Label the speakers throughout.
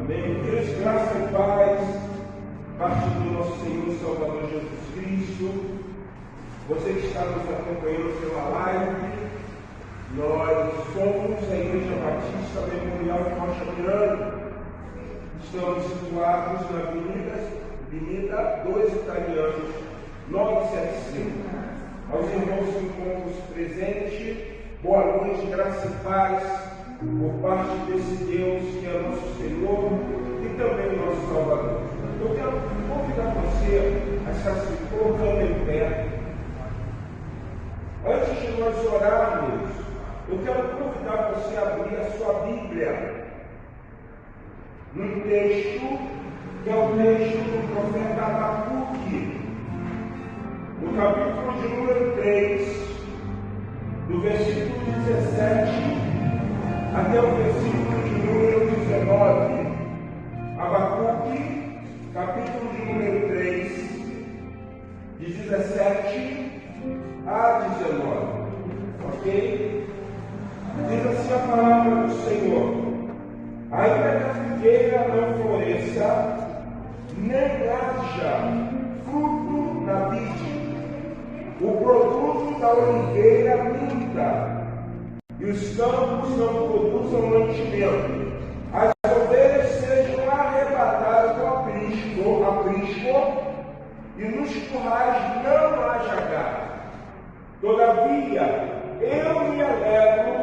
Speaker 1: Amém. Deus, graça e paz, parte do nosso Senhor e Salvador Jesus Cristo. Você que está nos acompanhando pela live, nós somos a Igreja Batista Memorial de Rocha Grande. Estamos situados na Avenida 2 Italianos, 975. Aos irmãos que encontram presentes, boa noite, graça e paz, por parte desse Deus que é nosso Senhor e também nosso Salvador. Eu quero convidar você a estar se colocando em pé. Antes de nós orarmos, eu quero convidar você a abrir a sua Bíblia num texto que é o texto do profeta Abacuque, no capítulo de número 3, do versículo 17 até o versículo de número 19. Abacuque, capítulo de número 3, de 17 a 19. Ok? Diz assim a palavra do Senhor: ainda que a figueira não floresça, nem haja fruto na vide, o produto da oliveira minta, e os campos não produzam mantimento, as ovelhas sejam arrebatadas do aprisco, e nos currais não haja gado. Todavia, eu me alegro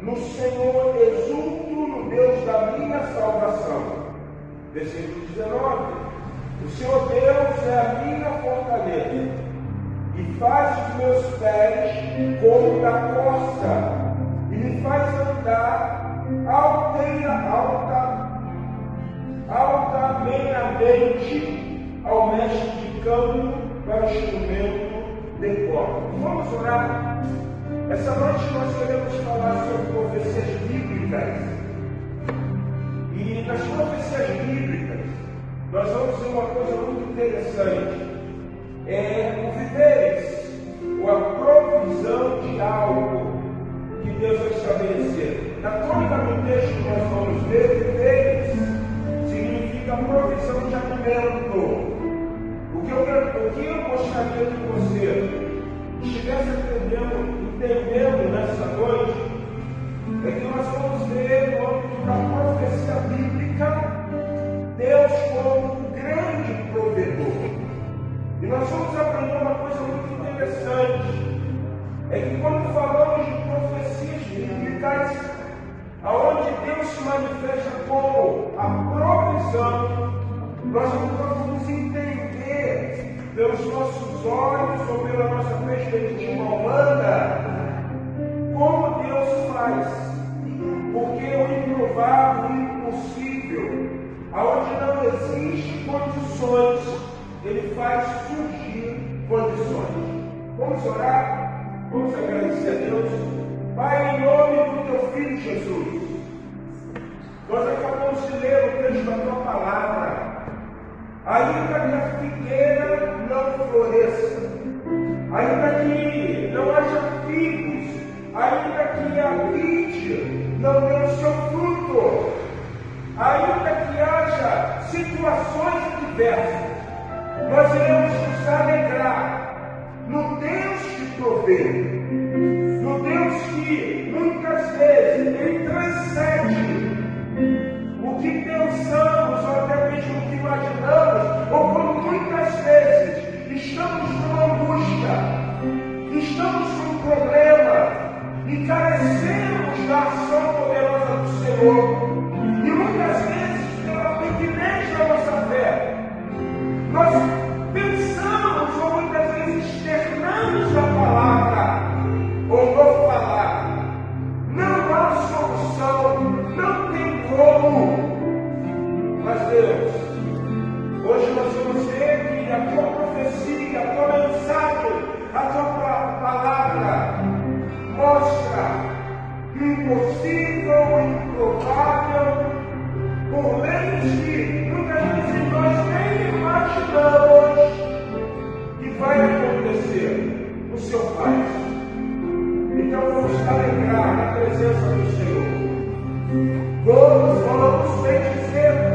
Speaker 1: no Senhor, exulto no Deus da minha salvação. Versículo 19: o Senhor Deus é a minha fortaleza, e faz os meus pés como da corça, e me faz andar altamente ao mestre de campo para o instrumento de corda. Vamos orar. Essa noite nós queremos falar sobre profecias bíblicas. E nas profecias bíblicas nós vamos ver uma coisa muito interessante. É o viveres, ou a provisão de algo que Deus vai estabelecer. Na crônica do texto que nós vamos ver, viveres significa provisão de alimento. O que eu gostaria que você estivesse entendendo nessa noite é que nós vamos ver no âmbito da profecia bíblica Deus como um grande provedor. E nós vamos aprender uma coisa muito interessante: é que quando falamos de profecias bíblicas, aonde Deus se manifesta como a provisão, nós vamos entender pelos nossos olhos ou pela nossa perspectiva humana como Deus faz, porque o improvável, o impossível, aonde não existem condições, Ele faz surgir condições. Vamos orar? Vamos agradecer a Deus. Pai, em nome do Teu Filho Jesus, nós acabamos de ler o texto da Tua palavra. Ainda que a figueira não floresça, ainda que não haja figos, ainda que a vide não dê o seu fruto, ainda que haja situações adversas, nós iremos nos alegrar no Deus que provê, no Deus que muitas vezes Ele transcende o que pensamos ou até mesmo o que imaginamos, ou quando muitas vezes estamos numa angústia, estamos num problema e carecemos da ação poderosa do Senhor, e muitas vezes pela pequenez da nossa fé, nós pensamos ou muitas vezes externamos a palavra ou no falar. Não há solução, não tem como. Mas Deus, hoje nós vamos ver que a Tua profecia, a Tua mensagem, a Tua palavra mostra que o impossível, o improvável, por meios que muitas vezes nós nem imaginamos que vai acontecer, o Senhor faz. Então vamos alegrar na presença do Senhor. Vamos bendizer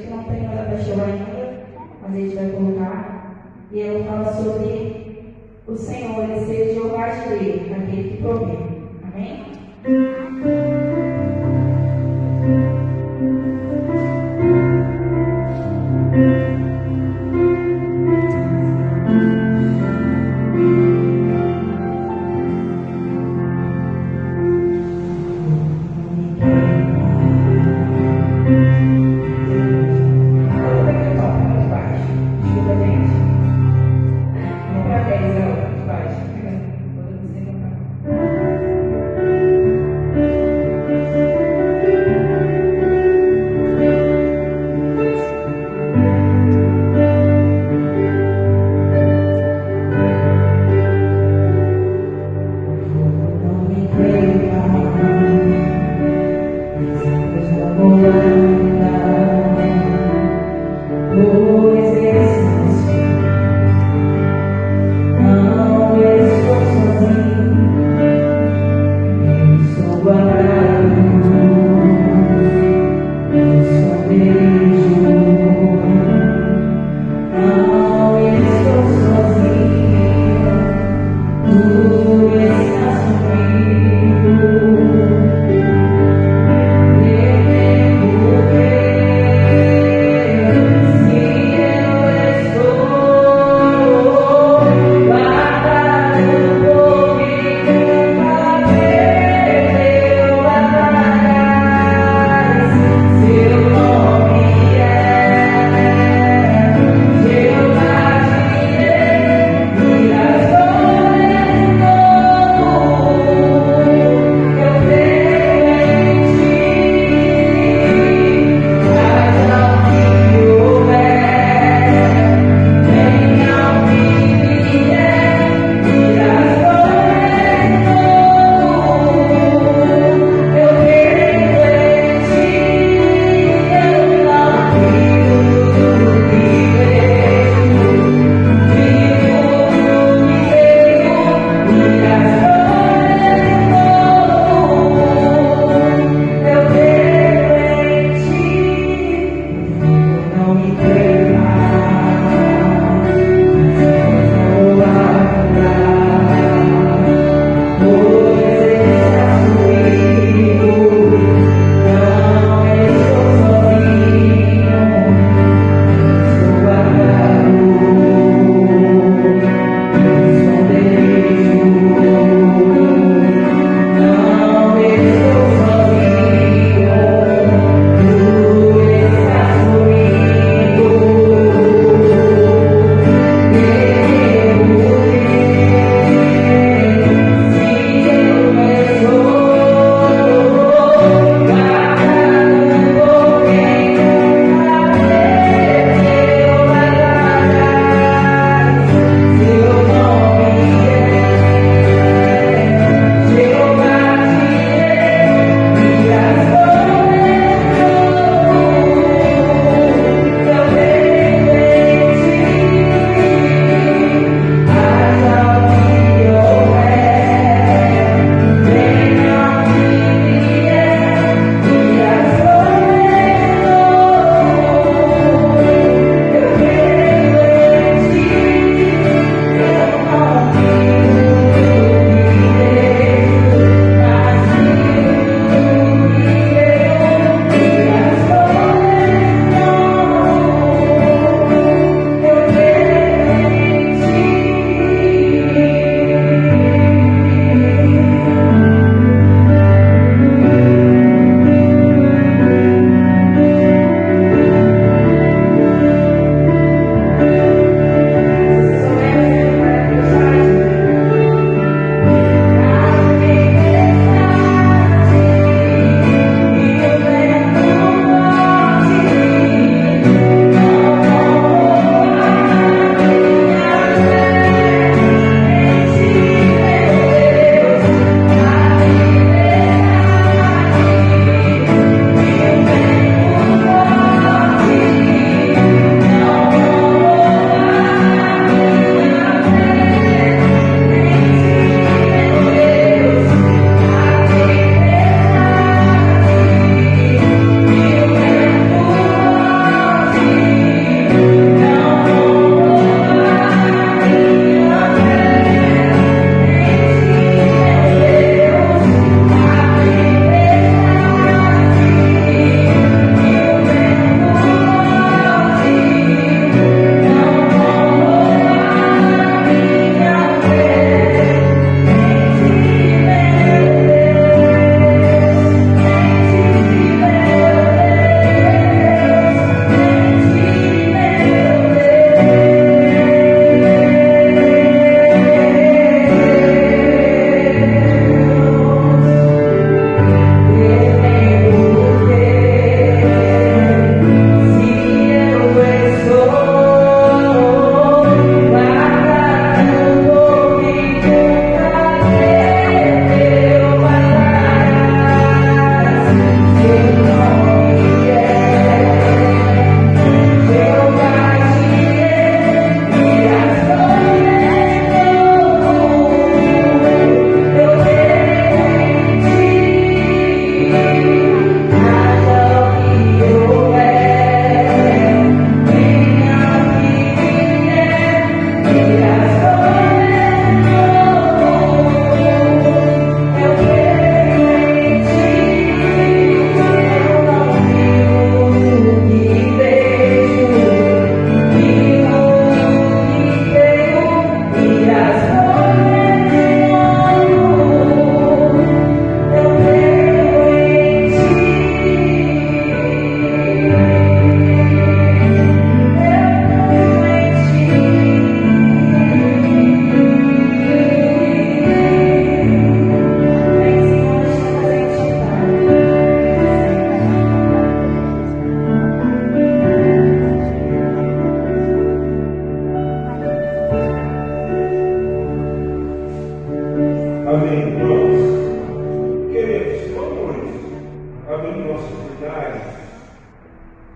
Speaker 2: que não tem nada para show ainda, mas a gente vai colocar. E ela fala sobre o Senhor, ele ser Jeová Jireh, aquele que provê. Amém?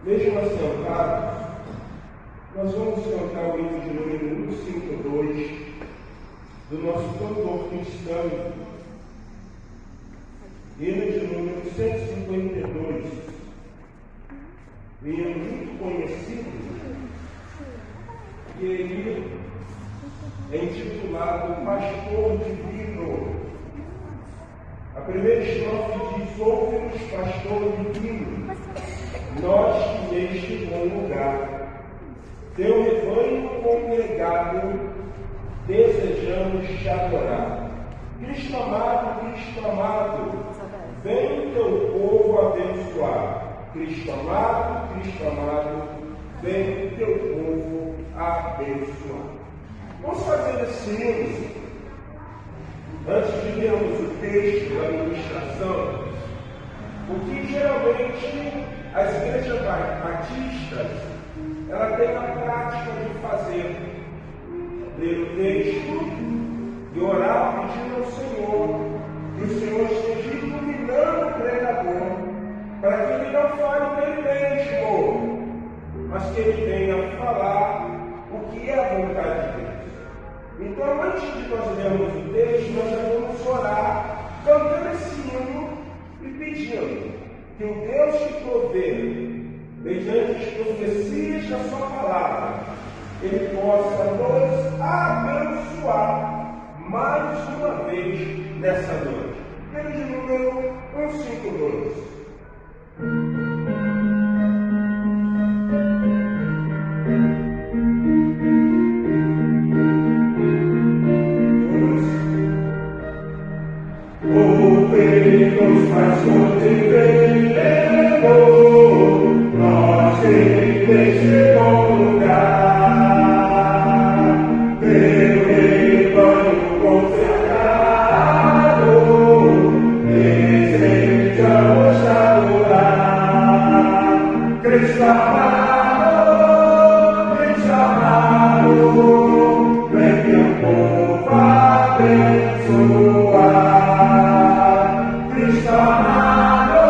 Speaker 1: Mesmo assentados, nós vamos cantar o hino de número 152 do nosso cantor cristão. Hino de número 152, hino muito conhecido, e ele é intitulado Pastor Divino. A primeira estrofe diz: ouve-nos, pastor divino, nós que neste bom lugar, teu rebanho congregado, desejamos te adorar. Cristo amado, vem teu povo abençoar. Cristo amado, vem teu povo abençoar. Vamos fazer esse hino. Antes de lermos o texto da ministração, o que geralmente as igrejas batistas ela tem a prática de fazer: ler o texto e orar pedindo ao Senhor que o Senhor esteja iluminando o pregador, para que ele não fale dele mesmo, mas que ele venha falar o que é a vontade de Deus. Então, antes de nós lermos o texto, nós já vamos orar, cantando esse hino e pedindo que o Deus que provê, mediante as profecias da sua palavra, ele possa nos abençoar mais uma vez nessa noite. Hino de número 152.
Speaker 3: Nos faz contigo, nós que neste bom lugar, teu rebanho consagrado, desejamos adorar. Cristo amado, vem teu povo abençoar. Cristo amado,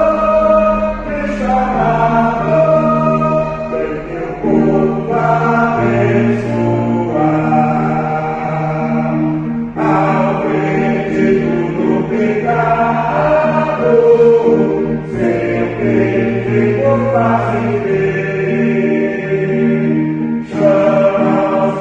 Speaker 3: vem teu povo abençoar. Ao perdido no pecado, sempre ficou fácil ver. Chama os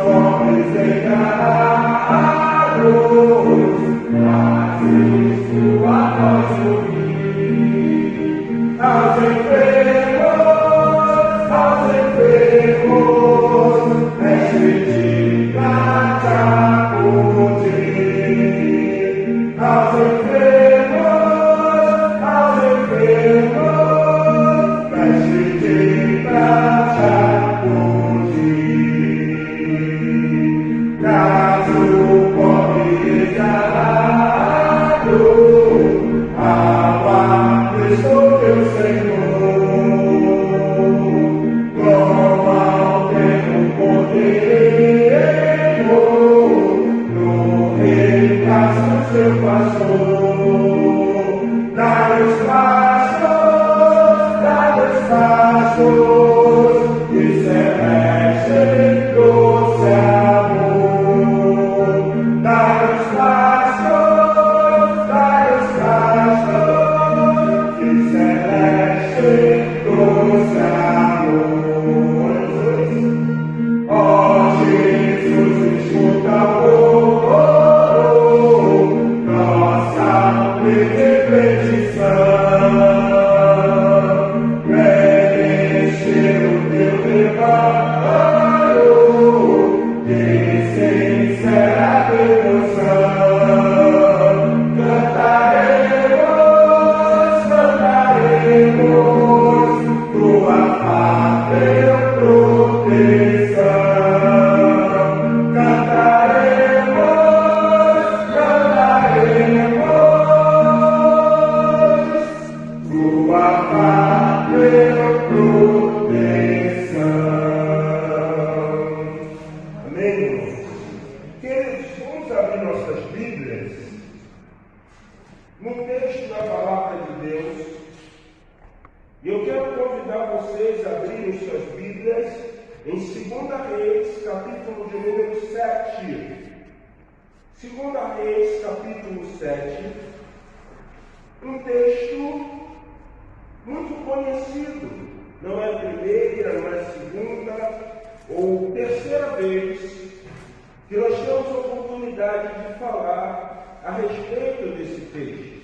Speaker 1: em suas Bíblias em 2 Reis, capítulo de número 7. 2 Reis, capítulo 7. Um texto muito conhecido. Não é a primeira, não é a segunda ou terceira vez que nós temos a oportunidade de falar a respeito desse texto.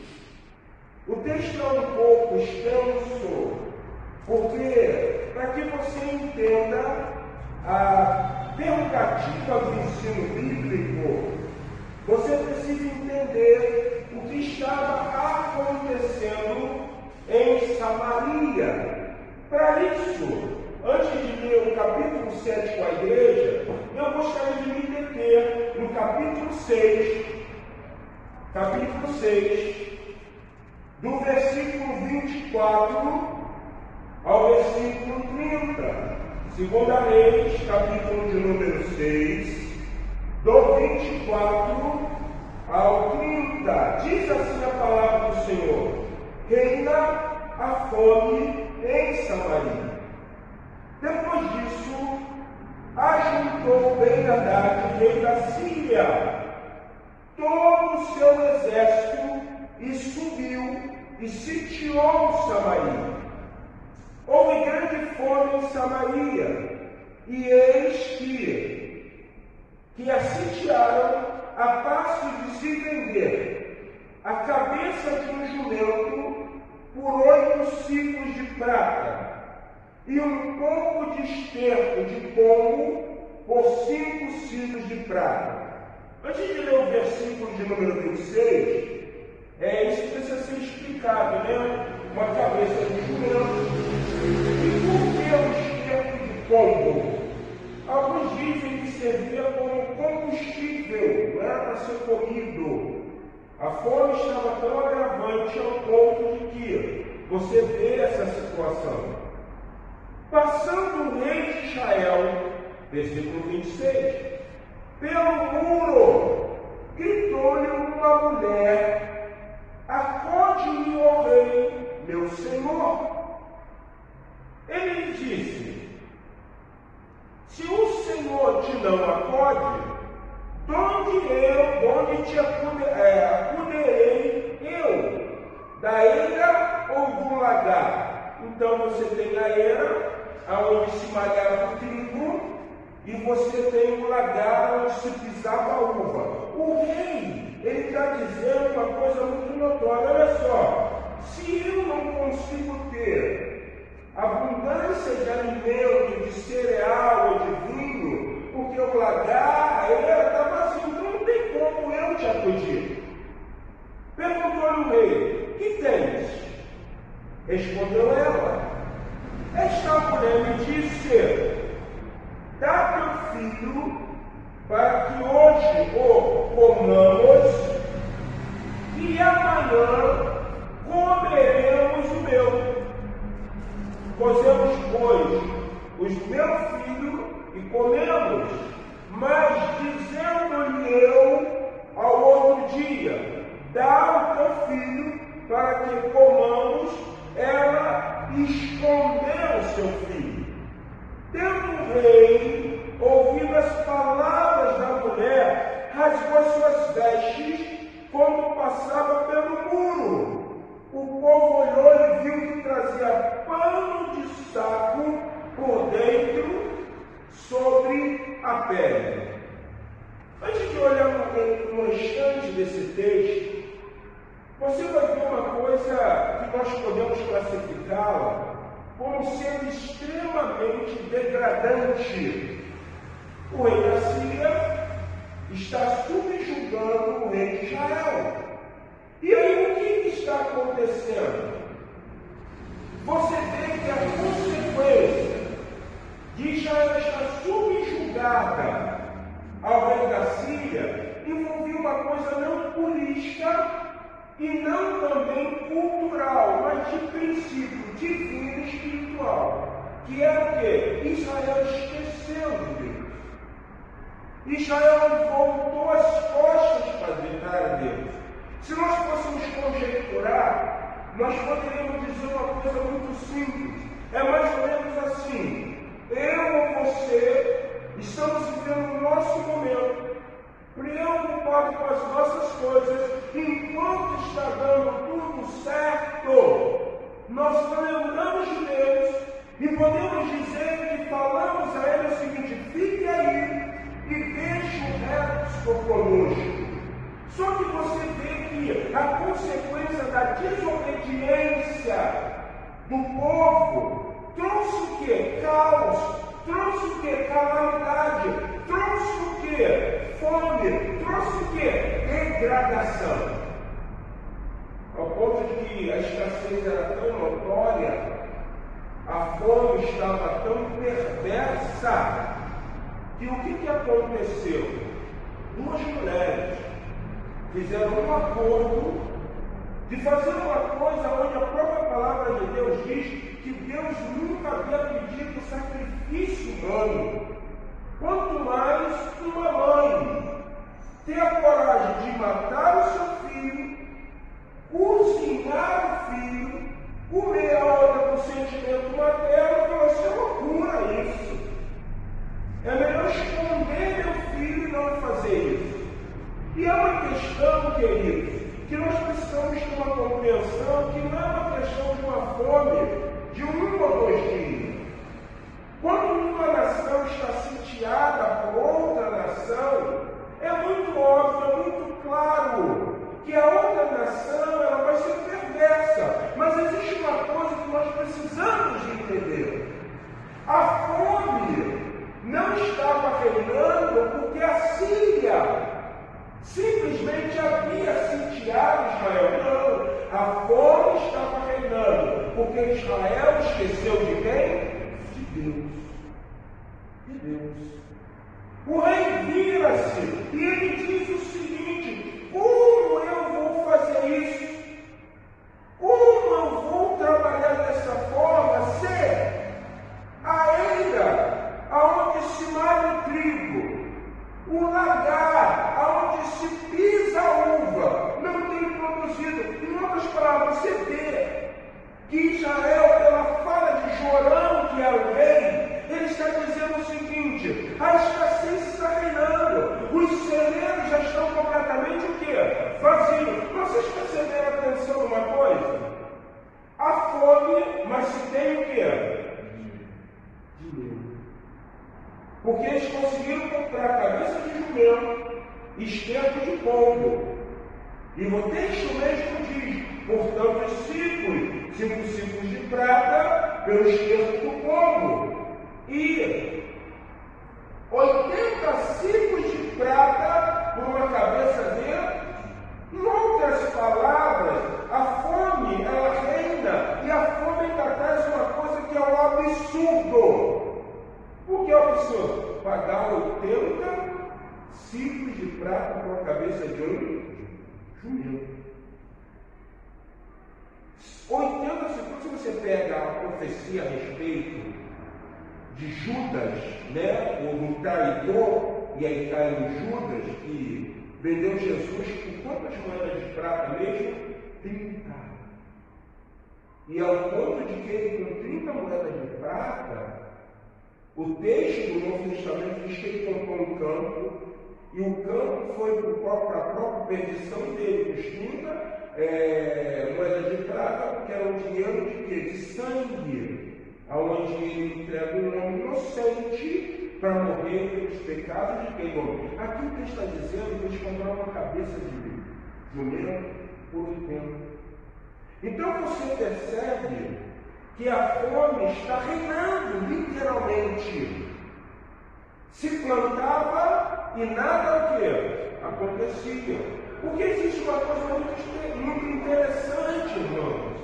Speaker 1: O texto é um pouco extenso, porque para que você entenda a prerrogativa do ensino bíblico, você precisa entender o que estava acontecendo em Samaria. Para isso, antes de ler o capítulo 7 com a igreja, eu gostaria de me deter no capítulo 6, do versículo 24 ao versículo 30. 2 Reis, capítulo de número 6, do 24 ao 30. Diz assim a palavra do Senhor: reina a fome em Samaria. Depois disso, ajuntou Ben-Hadad, rei da Síria, todo o seu exército e subiu e sitiou Samaria. Houve grande fome em Samaria, e eis que a sitiaram a passo de se vender a cabeça de um jumento por 8 ciclos de prata, e um pouco de esterco de pombo por 5 ciclos de prata. Antes de ler o versículo de número 26, isso precisa ser explicado, né? Uma cabeça de jumento. E por que o esterco de pombo? Alguns dizem que servia como combustível, não era para ser comido. A fome estava tão agravante ao ponto de que você vê essa situação. Passando o rei de Israel, versículo 26, pelo muro, gritou-lhe uma mulher: acode-me, ó rei, meu senhor. Ele disse: se o Senhor te não acode, donde te acudirei eu? Da eira ou do lagar? Então você tem a eira, aonde se malhava o trigo, e você tem o lagar, onde se pisava a uva. O rei, ele está dizendo uma coisa muito notória: olha só, se eu não consigo ter abundância de alimento, de cereal ou de vinho, porque o lagar, a eira está vazio, então não tem como eu te acudir. Perguntou-lhe o rei: que tens? Respondeu ela: esta mulher me disse: dá teu filho, para que hoje o comamos, e amanhã comeremos o meu. Cozemos, pois, os meu filho e comemos. Mas dizendo-lhe eu ao outro dia: dá o teu filho, para que comamos, ela escondeu o seu filho. Tendo o rei ouvido as palavras da mulher, rasgou suas vestes quando passava pelo muro. O povo olhou e viu que trazia pano de saco por dentro sobre a pele. Antes de olhar no restante desse texto, você vai ver uma coisa que nós podemos classificá-la como sendo extremamente degradante. O rei da Síria está subjugando o rei de Israel. E aí o que está acontecendo? Você vê que a consequência de Israel estar subjugada ao rei da Síria envolvia uma coisa não política e não também cultural, mas de princípio divino e espiritual, que é o que? Israel esqueceu de Deus. Israel voltou as costas para Deus. Se nós fôssemos conjecturar, nós poderíamos dizer uma coisa muito simples. É mais ou menos assim: coisas, enquanto está dando tudo certo, nós lembramos de Deus e podemos dizer que falamos a Ele o seguinte: fique aí e deixe o resto por conosco. Só que você vê que a consequência da desobediência do povo trouxe o quê? Caos, trouxe o quê? Calamidade, trouxe o quê? Fome, trouxe o quê? Degradação. Ao ponto de que a escassez era tão notória, a fome estava tão perversa, que o que aconteceu? Duas mulheres fizeram um acordo de fazer uma coisa onde a própria palavra de Deus diz que Deus nunca havia pedido sacrifício humano. Quanto mais uma mãe ter a coragem de matar o seu filho, cozinhar o filho, comer a outra com sentimento materno, falou: isso é loucura isso. É melhor esconder meu filho e não fazer isso. E é uma questão, queridos, que nós precisamos ter uma compreensão que não é uma questão de uma fome de 1 ou 2 dias. Quando uma nação está sitiada por outra nação, é muito óbvio, é muito claro que a outra nação ela vai ser perversa. Mas existe uma coisa que nós precisamos de entender. A fome não estava reinando porque a Síria simplesmente havia sitiado Israel. Não, a fome estava reinando porque Israel esqueceu de quem? De Deus. De Deus. O rei vira-se e ele diz o seguinte: como eu vou fazer isso? Como eu vou trabalhar dessa forma se a eira aonde se malha o trigo, o lagar aonde se pisa a uva, não tem produzido? Em outras palavras, você vê que Israel, pela fala de Jorão, que era o rei, ele está dizendo o seguinte: a escassez está reinando, os celeiros já estão completamente o quê? Vazios. Vocês perceberam atenção numa coisa? A fome, mas se tem o quê? Dinheiro. Porque eles conseguiram comprar a cabeça de jumento, esterco de pombo. E o texto mesmo diz: portanto, os 5 ciclos de prata pelo esterco do pombo, e 80 ciclos de prata por uma cabeça de. Em outras palavras, a fome ela reina, e a fome ainda traz uma coisa que é o absurdo. O que é o absurdo? Pagar 80 ciclos de prata por uma cabeça de jumento. 80 ciclos, se você pega a profecia a respeito de Judas, né, o traidor, e aí cai no Judas, que vendeu Jesus por quantas moedas de prata mesmo? 30. E ao ponto de que ele, com 30 moedas de prata, o texto do Novo Testamento diz que ele comprou um campo, e o campo foi para a própria perdição dele, os 30 moedas de prata, porque era um dinheiro de quê? De sangue, aonde ele entrega um homem inocente para morrer pelos pecados de quem morreu. Aqui o texto está dizendo que eles compraram uma cabeça de jumento por 80. Então você percebe que a fome está reinando, literalmente. Se plantava e nada o que acontecia. Porque existe uma coisa muito interessante, irmãos.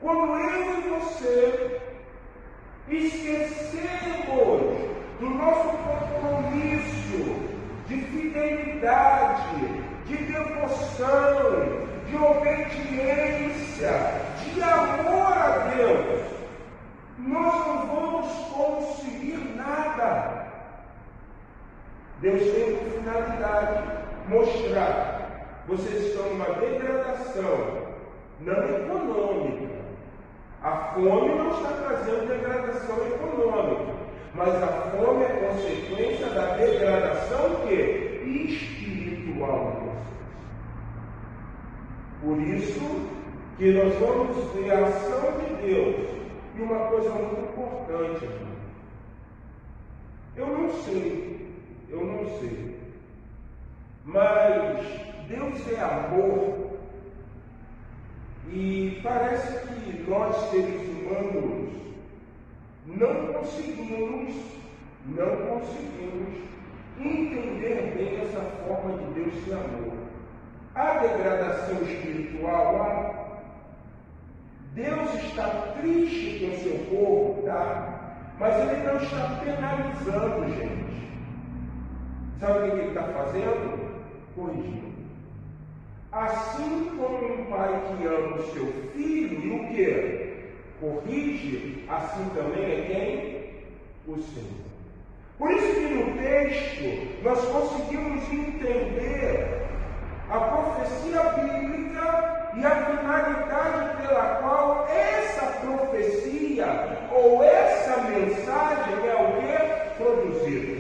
Speaker 1: Quando eu e você esquecemos do nosso compromisso de fidelidade, de devoção, de obediência, de amor a Deus, nós não vamos conseguir nada. Deus tem por finalidade mostrar: vocês estão numa degradação, não econômica. A fome não está trazendo degradação econômica, mas a fome é consequência da degradação que? Espiritual de vocês. que nós vamos ver a ação de Deus. E uma coisa muito importante, irmão. Eu não sei. Mas Deus é amor. E parece que nós, seres humanos, não conseguimos entender bem essa forma de Deus ser amor. Há degradação espiritual, Deus está triste com o seu povo, tá? Mas Ele não está penalizando, gente. Sabe o que Ele está fazendo? Corrigindo. Assim como um pai que ama o seu filho e o que? Corrige, assim também é quem? O Senhor. Por isso que no texto nós conseguimos entender a profecia bíblica e a finalidade pela qual essa profecia ou essa mensagem é o que? Produzida.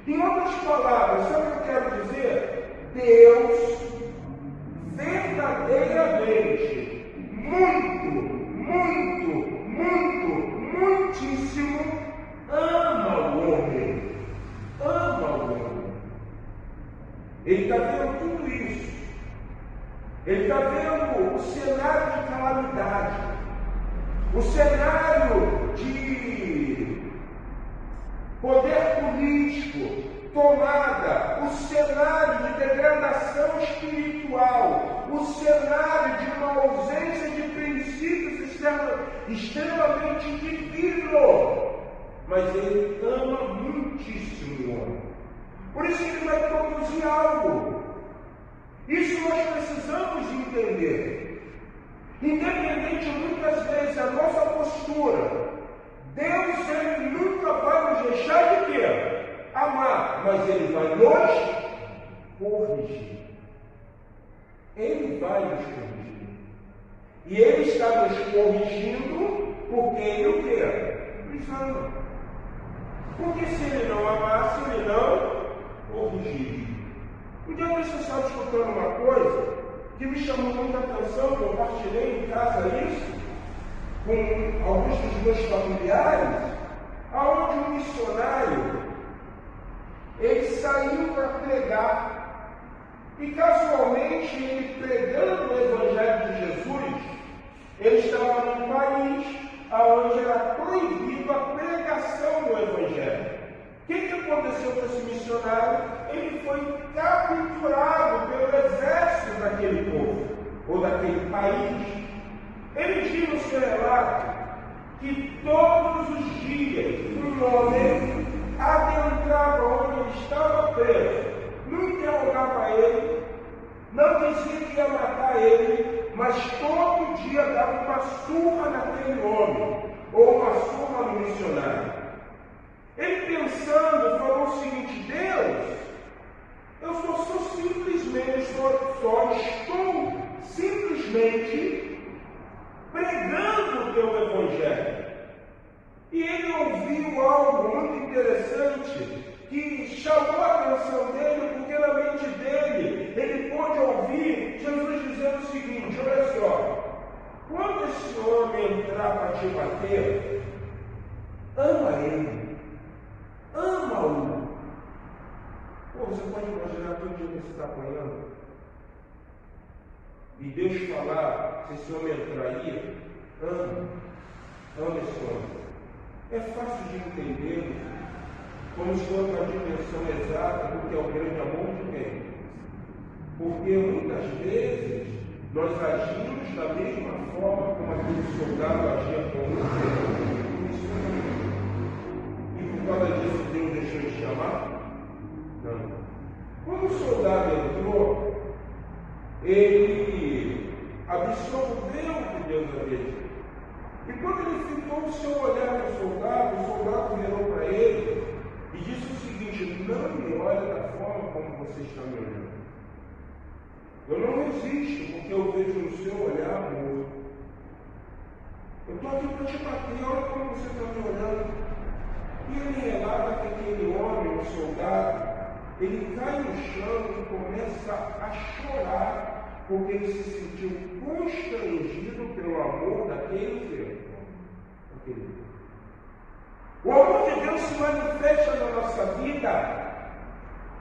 Speaker 1: Em outras palavras, sabe o que eu quero dizer? Deus verdadeiramente, muitíssimo ama o homem. Ele está vendo tudo isso. Ele está vendo o cenário de calamidade, o cenário de poder político, tomada, o cenário de degradação espiritual, o cenário de uma ausência de princípios extremamente divinos. Mas Ele ama muitíssimo o homem. Por isso Ele vai produzir algo. Isso nós precisamos entender. Independente muitas vezes da nossa postura, Deus Ele nunca vai nos deixar de quê? Amar, mas Ele vai nos corrigir. Ele vai nos corrigir. E Ele está nos corrigindo porque Ele o quê? Nos ama. Porque se Ele não amasse, Ele não corrigiria. Um dia eu estava escutando uma coisa que me chamou muita atenção, compartilhei em casa isso com alguns dos meus familiares, aonde um missionário ele saiu para pregar e casualmente ele pregando o Evangelho de Jesus, ele estava num país onde era proibido a pregação do Evangelho. O que aconteceu com esse missionário? Ele foi capturado pelo exército daquele povo, ou daquele país. Ele diz no seu relato que todos os dias um homem adentrava onde ele estava preso, não interrogava ele, não dizia que ia matar ele, mas todo dia dava uma surra naquele homem, ou uma surra no missionário. Ele pensando, falou o seguinte: Deus, eu só simplesmente estou simplesmente pregando o teu Evangelho. E ele ouviu algo muito interessante que chamou a atenção dele, porque na mente dele ele pôde ouvir Jesus dizendo o seguinte: olha só, quando esse homem entrar para te bater, ama ele. Ama-o. Pô, você pode imaginar todo dia que você está apanhando? E Deus falar, se esse homem entrar aí, ama esse homem. É fácil de entender, como se fosse a dimensão exata do que é o grande amor de quem? Porque muitas vezes nós agimos da mesma forma como aquele soldado agia com o por causa disso, Deus deixou de chamar? Não. Quando o soldado entrou, ele absorveu o que Deus havia dito. E quando ele fitou o seu olhar no soldado, o soldado virou para ele e disse o seguinte: não me olhe da forma como você está me olhando. Eu não resisto, porque eu vejo no seu olhar amor. Eu estou aqui para te bater, olha como você está me olhando. E ele relata que aquele homem, o soldado, ele cai no chão e começa a chorar porque ele se sentiu constrangido pelo amor daquele filho. O amor de Deus se manifesta na nossa vida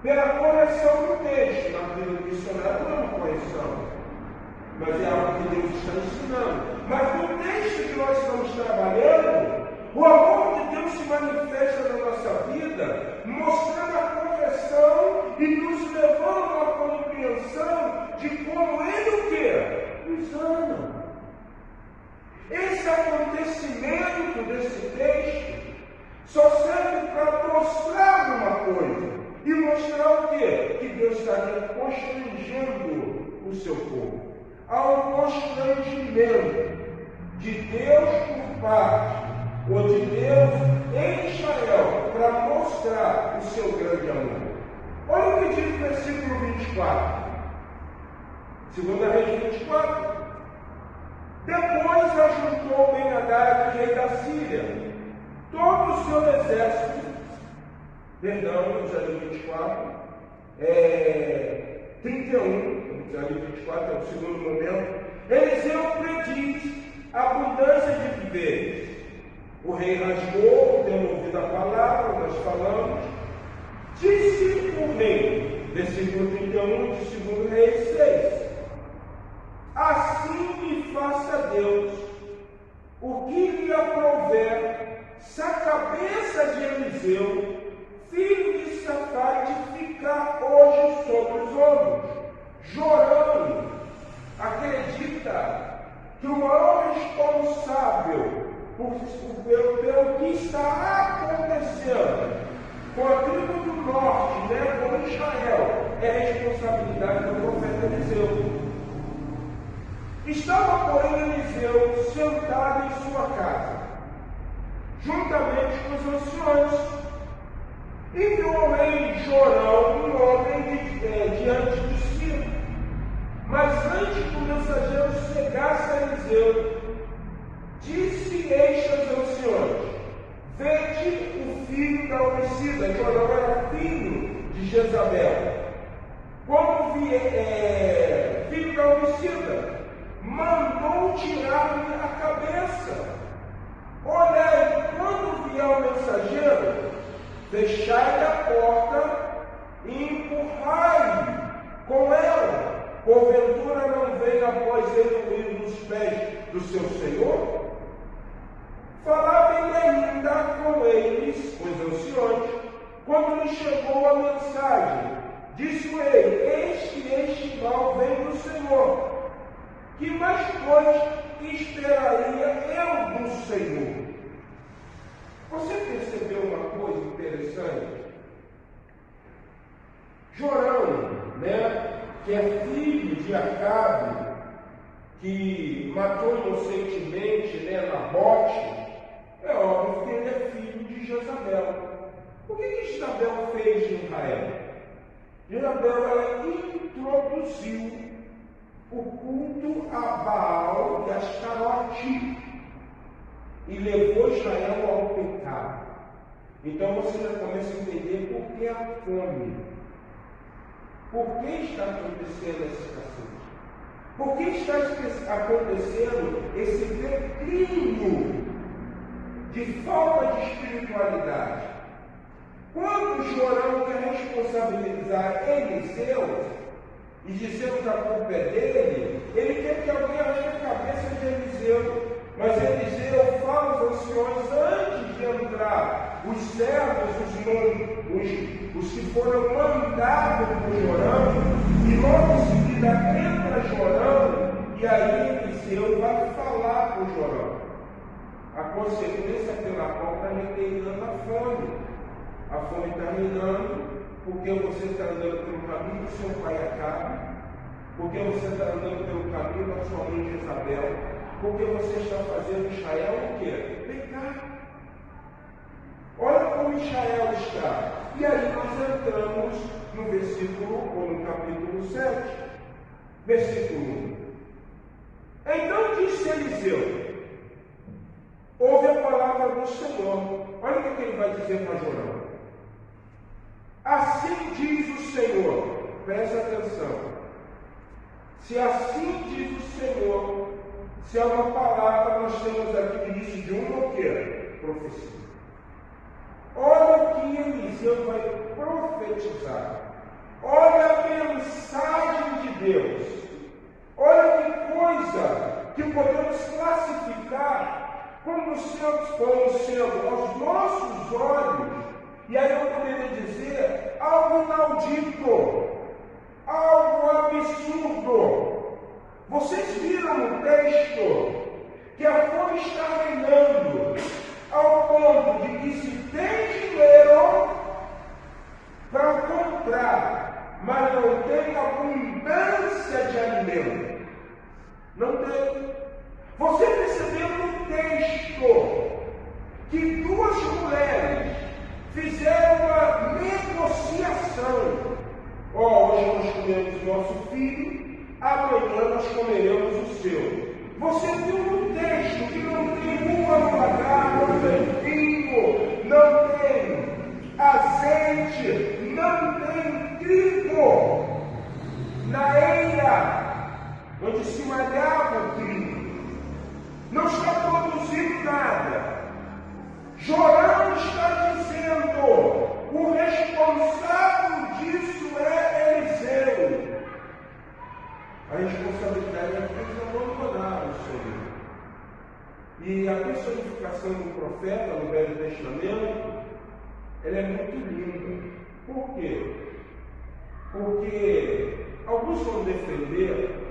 Speaker 1: pela correção do texto. Na vida do missionário não é uma correção, mas é algo que Deus está ensinando. Mas no texto que nós estamos trabalhando, o amor de Deus se manifesta na nossa vida, mostrando a correção e nos levando a uma compreensão de como Ele o quê? Nos ama. Esse acontecimento desse texto só serve para mostrar uma coisa. E mostrar o quê? Que Deus está constrangendo o seu povo. Há um constrangimento de Deus por parte, ou de Deus em Israel, para mostrar o seu grande amor. Olha o que diz o versículo 24. 2 Reis 24. Depois ajuntou Ben-Hadad, rei da Síria, todo o seu exército. Perdão, Isaías 24, 31, Isaías 24 é o segundo momento. Eliseu prediz abundância de viveres. O rei rasgou, tendo ouvido a palavra, nós falamos. Disse o rei, versículo 31 de 2 Reis 6. Assim me faça Deus o que lhe aprouver, se a cabeça de Eliseu, filho de Safate, ficar hoje sobre os ombros. Jorão acredita que o maior responsável pelo que está acontecendo com a tribo do norte, com Israel, é a responsabilidade do profeta Eliseu. Estava, porém, Eliseu sentado em sua casa, juntamente com os anciões. E viu o rei Jorão, um homem diante de si. Mas antes que o mensageiro chegasse a Eliseu, disse este aos anciões: vede o filho da homicida. Jorão era filho de Jezabel. Quando filho da homicida, mandou tirar-lhe a cabeça. Olhai, quando vier o mensageiro, fechai-lhe a porta e empurrai-lhe com ela. Porventura não veio após ele o ruído dos pés do seu senhor? Falava ele ainda com eles, os anciões, quando lhe chegou a mensagem. Disse o rei: eis que este mal vem do Senhor. Que mais, pois, esperaria eu do Senhor? Você percebeu uma coisa interessante? Jorão, que é filho de Acabe, que matou inocentemente Nabote, é óbvio que ele é filho de Jezabel. O que Jezabel fez em Israel? Jezabel, ela introduziu o culto a Baal e a Astarote e levou Israel ao pecado. Então você já começa a entender por que a fome. Por que está acontecendo essa escassez? Por que está acontecendo esse declínio de falta de espiritualidade? Quando Jorão quer responsabilizar Eliseu e dizer que a culpa é dele, ele quer que alguém arranque a cabeça de Eliseu. Mas Eliseu fala aos anciões antes de entrar, os servos, os que foram mandados por Jorão, e logo em seguida entra Jorão, e aí Eliseu vai falar com Jorão. A consequência pela qual está reinando a fome. A fome está reinando porque você está andando pelo caminho do seu pai Acabe, porque você está andando pelo caminho da sua mãe Jezabel, porque você está fazendo Israel o quê? Pecar. Olha como Israel está. E aí nós entramos no versículo, ou no capítulo 7, versículo 1. Então disse Eliseu: ouve a palavra do Senhor. Olha o que ele vai dizer para Jorão. Assim diz o Senhor, presta atenção: Se assim diz o Senhor, se é uma palavra, nós temos aqui o início de uma o quê? Profecia. Olha o que Eliseu vai profetizar. Olha a mensagem de Deus. Olha que coisa que podemos classificar como sendo aos nossos olhos, e aí eu poderia dizer, algo inaudito, algo absurdo. Vocês viram no texto que a fome está reinando, ao ponto de que se tem dinheiro para comprar, mas não tem abundância de alimento. Não tem. Você percebeu no texto que duas mulheres fizeram uma negociação. Hoje nós comemos nosso filho, amanhã nós comeremos o seu. Você viu no texto que não tem uva no lagar, não tem vinho, não tem azeite, não tem trigo na eira onde se malhava o trigo. Não está produzindo nada. Jorão está dizendo, o responsável disso é Eliseu. A responsabilidade é que eles abandonaram o Senhor. E a personificação do profeta no Velho Testamento, ela é muito linda. Por quê? Porque alguns vão defender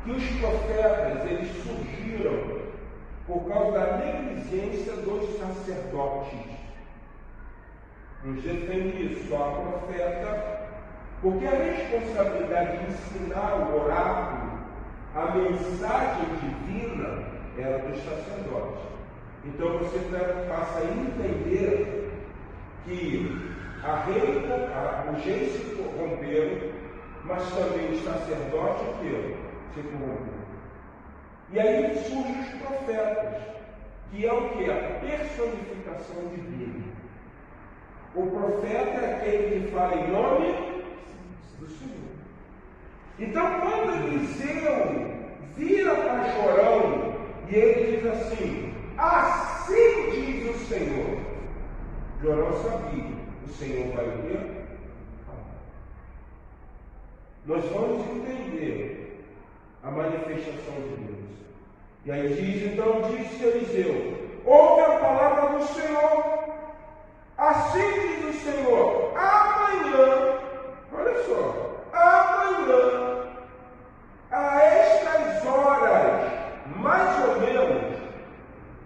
Speaker 1: que os profetas, eles surgiram por causa da negligência dos sacerdotes. Uns defendem isso, só a profeta, porque a responsabilidade de ensinar o oráculo, a mensagem divina, era dos sacerdotes. Então você passa a entender que os reis se corromperam, mas também os sacerdotes se corromperam. E aí surgem os profetas, que é o que? A personificação divina. O profeta é aquele que fala em nome do Senhor. Então, quando Eliseu vira para Jorão e ele diz assim: assim diz o Senhor. Jorão sabia, o Senhor vai ver. Nós vamos entender a manifestação de Deus. E aí diz, então disse Eliseu: ouve a palavra do Senhor. Assim diz o Senhor: amanhã, olha só, amanhã, a estas horas, mais ou menos,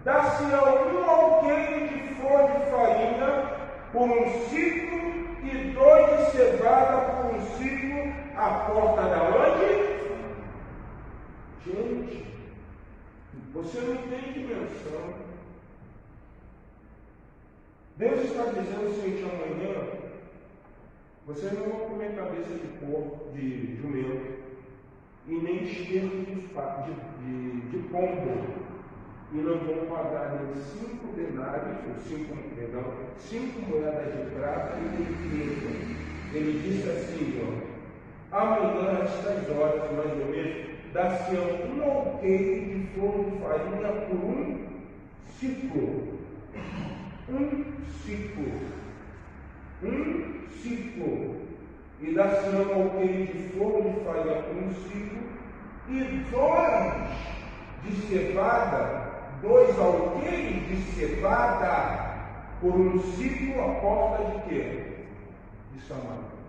Speaker 1: dá-se-ão um alqueire de flor de farinha por um ciclo e 2 de cevada por um ciclo, à porta da onde? Gente, você não tem dimensão. Deus está dizendo o seguinte: amanhã vocês não vão comer cabeça de porco, de jumento, e nem esterco de pombo, e não vão pagar nem 5 denários, ou 5 moedas de prata e de prata. Ele disse assim: amanhã, às 6 horas, mais ou menos, dá-se um alqueire de flor de farinha por um ciclo. Um ciclo. E dá-se um alqueire de flor de farinha por um ciclo, e 2 de cevada, 2 alqueires de cevada por um ciclo, à porta de quê? De Samaria.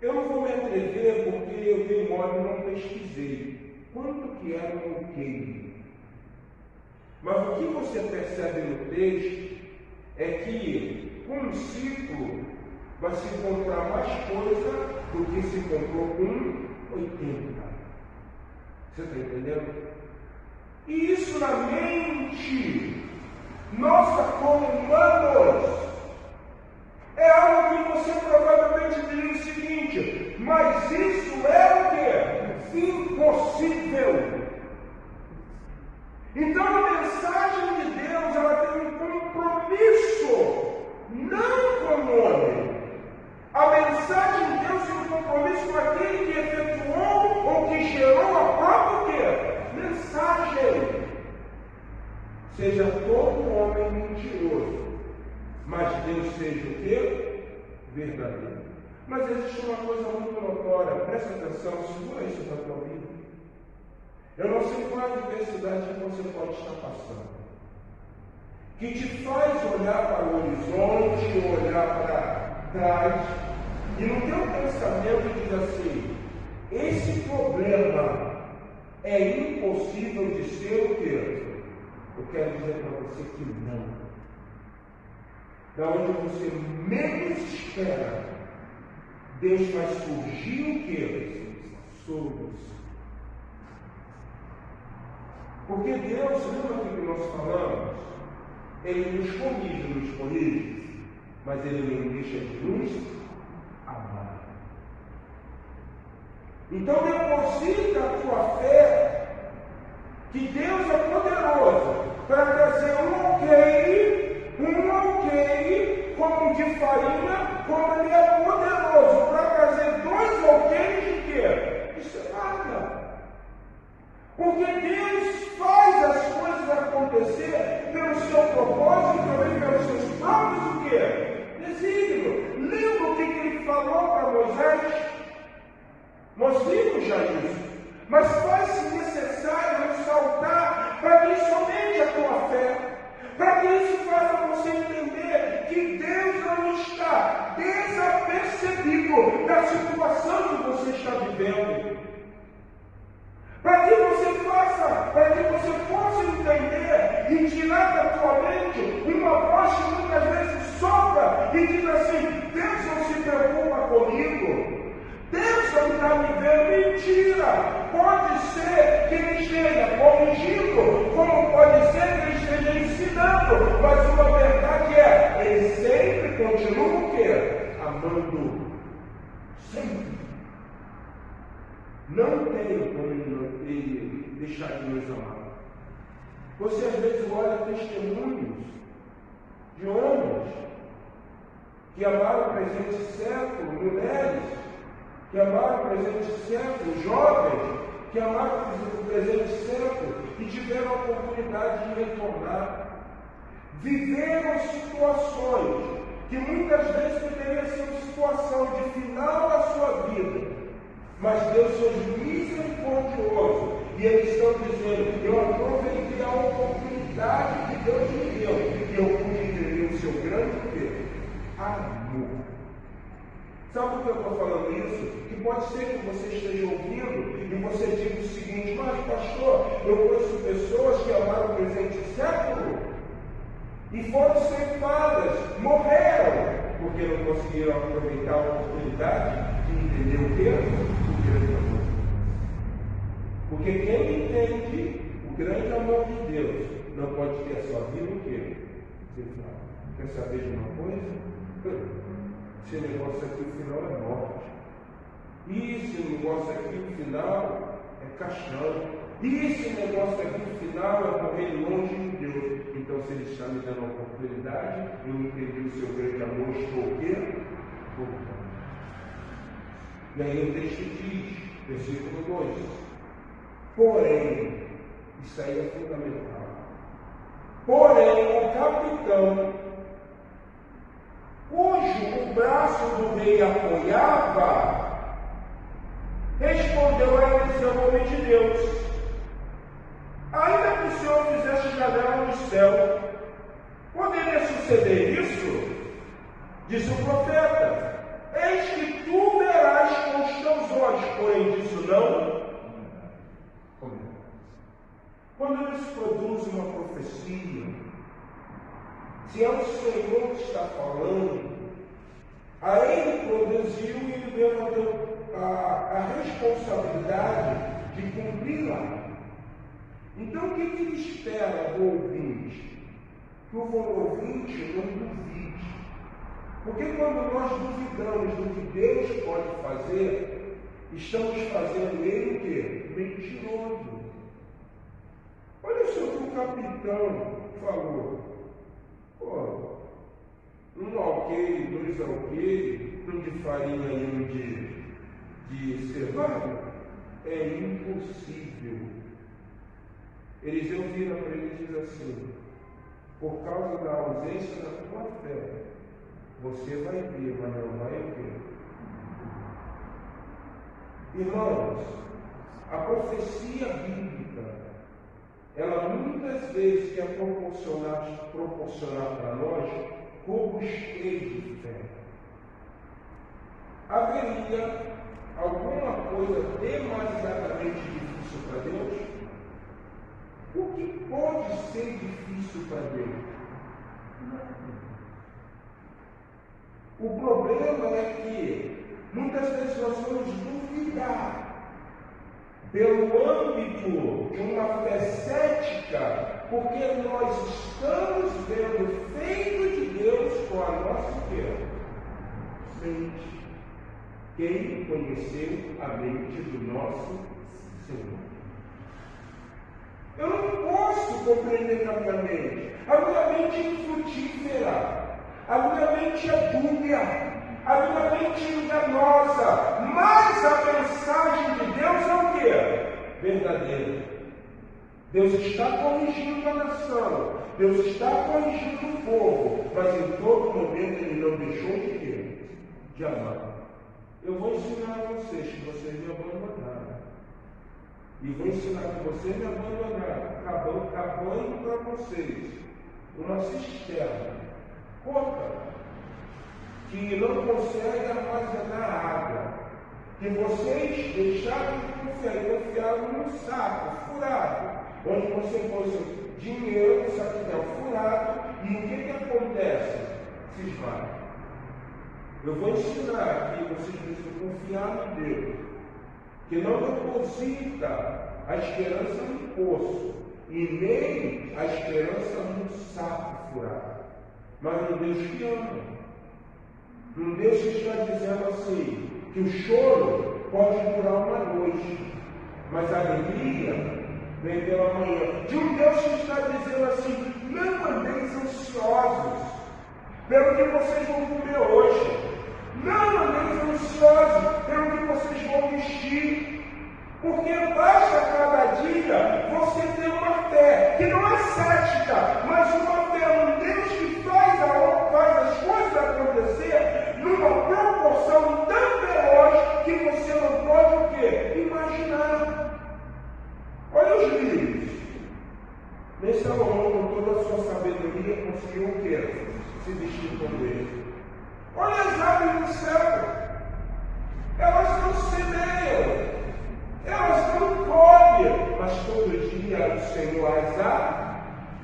Speaker 1: Eu não vou me atrever porque eu dei mole e não pesquisei quanto que era um alqueire. Mas o que você percebe no texto é que com um ciclo vai se encontrar mais coisa do que se encontrou com 80. Você está entendendo? E isso na mente nossa como humanos é algo que você provavelmente diria o seguinte: mas isso é o quê? Impossível. Então a mensagem de Deus, ela tem um compromisso, não com o homem. A mensagem de Deus tem um compromisso com aquele que Deus seja o quê? Verdadeiro. Mas existe uma coisa muito notória, presta atenção, segura isso para a tua vida. Eu não sei qual a adversidade que você pode estar passando, que te faz olhar para o horizonte, olhar para trás, e no teu pensamento diz assim: esse problema é impossível de ser o quê? Eu quero dizer para você que não. Da onde você menos espera, Deus vai surgir o quê? Solução. Porque Deus, lembra o que nós falamos? Ele nos corrige, mas Ele não deixa de nos amar. Então deposita a tua fé que Deus é poderoso para trazer um ok, como de farinha, como Ele é poderoso para trazer 2 ok de quê? De cevada. Porque Deus faz as coisas acontecer pelo seu propósito e também pelos seus próprios o quê? Desígnios. Lembra o que Ele falou para Moisés? Nós vimos já isso. Mas faz-se necessário ressaltar para que somente a tua fé, para que isso faça você entender que Deus não está desapercebido da situação que você está vivendo. Para que você possa entender e tirar da tua mente uma voz que muitas vezes sopra e diz assim: Deus não se preocupa comigo. Deus não está me vendo. Mentira! Pode ser que Ele esteja corrigindo, como pode ser que Ele esteja ensinando, mas uma verdade é, Ele sempre continua o quê? Amando. Sempre. Não tem como Ele deixar de nos amar. Você às vezes olha testemunhos de homens que amaram o presente século, mulheres que amaram o presente século, jovens que amaram o presente século e tiveram a oportunidade de retornar. Viveram situações que muitas vezes poderiam ser uma situação de final da sua vida, mas Deus foi misericordioso e eles estão dizendo: eu aproveitei a oportunidade que Deus me deu e eu pude entender o seu grande amor. Sabe por que eu estou falando isso? Que pode ser que você esteja ouvindo e você diga o seguinte: mas pastor, eu conheço pessoas que amaram o presente século e foram ceifadas, morreram, porque não conseguiram aproveitar a oportunidade de entender o que? O grande amor. Porque quem entende o grande amor de Deus não pode ter a sua vida o quê? Quer saber de uma coisa? Esse negócio aqui, o final é morte. E esse negócio aqui, o final é caixão. E esse negócio aqui, o final é morrer longe de Deus. Então, se Ele está me dando a oportunidade, eu entendi o seu grande amor, estou o quê? Voltando. E aí o texto diz, versículo 2: porém, isso aí é fundamental. Porém, o capitão, cujo o braço do rei apoiava, respondeu a Eliseu, homem de Deus: ainda que o Senhor fizesse janela no céu, poderia suceder isso? Diz o profeta: eis que tu verás com os teus olhos, porém disso não. Quando eles produzem uma profecia, se é o Senhor que está falando, a Ele produziu e Ele deu a responsabilidade de cumpri-la. Então o que Ele espera do ouvinte? Que o ouvinte não duvide. Porque quando nós duvidamos do que Deus pode fazer, estamos fazendo Ele o quê? Mentiroso. Olha só o que o capitão falou. Pô, um ok, 2 ok, um de farinha e um de cevada, é impossível. Eliseu vira para ele e diz assim: por causa da ausência da tua fé, Você vai ver, mas não vai ver. Irmãos, a profecia bíblica, ela muitas vezes quer proporcionar para nós robustez de fé. Haveria alguma coisa demasiadamente difícil para Deus? O que pode ser difícil para Deus? O problema é que muitas vezes nós vamos duvidar pelo âmbito de uma fé cética, porque nós estamos vendo o feito de Deus com a nossa mente. Quem conheceu a mente do nosso Senhor? Eu não posso compreender a minha mente. A minha mente é infrutífera. A minha mente é dúbia. A minha mente é enganosa. Mas a mensagem de Deus é o quê? Verdadeira. Deus está corrigindo a nação. Deus está corrigindo o povo. Mas em todo momento Ele não deixou de quê? De amar. Eu vou ensinar a vocês que vocês me abandonaram. E vou ensinar que vocês me abandonaram. Acabando para vocês uma cisterna coca que não consegue armazenar água. Que vocês deixaram de confiar e confiaram num saco furado, onde você pôs dinheiro, o saquinho furado, e o que acontece? Se esmaga. Eu vou ensinar que vocês precisam confiar em Deus, que não deposita a esperança no poço e nem a esperança no saco furado, mas no Deus que ama. Um Deus que está dizendo assim, que o choro pode durar uma noite, mas a alegria vem pela manhã. De um Deus que está dizendo assim, não andeis ansiosos pelo que vocês vão comer hoje. Não andeis ansiosos pelo que vocês vão vestir. Porque basta cada dia você ter uma fé, que não é cética, mas uma fé num Deus que faz as coisas acontecer numa proporção tão veloz que você não pode o quê? Imaginar. Olha os livros. Nem Salomão, com toda a sua sabedoria, conseguiu o quê? Se vestir como ele. Olha as aves do céu. Elas não semeiam. Elas não colhem, mas todo dia o Senhor as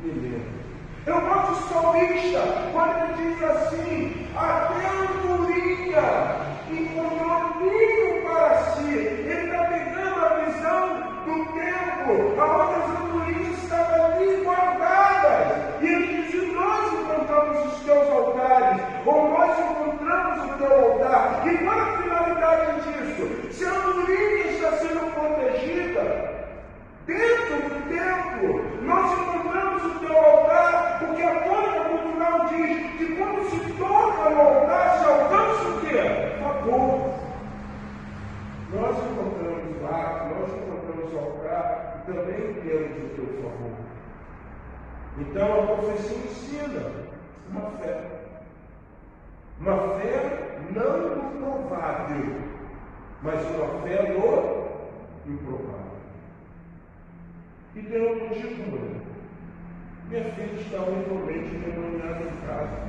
Speaker 1: alimenta. Eu gosto do salmista, quando ele diz assim, até a andorinha encontrou ninho para si. Ele está pegando a visão do tempo, onde as andorinhas estavam ali guardadas. E ele diz, e nós encontramos os teus altares, ou nós encontramos o teu altar. E qual a finalidade disso? Se a andorinha está sendo protegida, dentro do templo, nós encontramos o teu altar, porque a tônica cultural diz que quando se toca no altar, se alcança o quê? Favor. Nós encontramos lá, nós encontramos o altar e também temos o teu favor. Então a profecia ensina uma fé. Uma fé não no provável, mas uma fé no improvável. E tem um motivo. Minha filha está horrivelmente endemoniada em casa.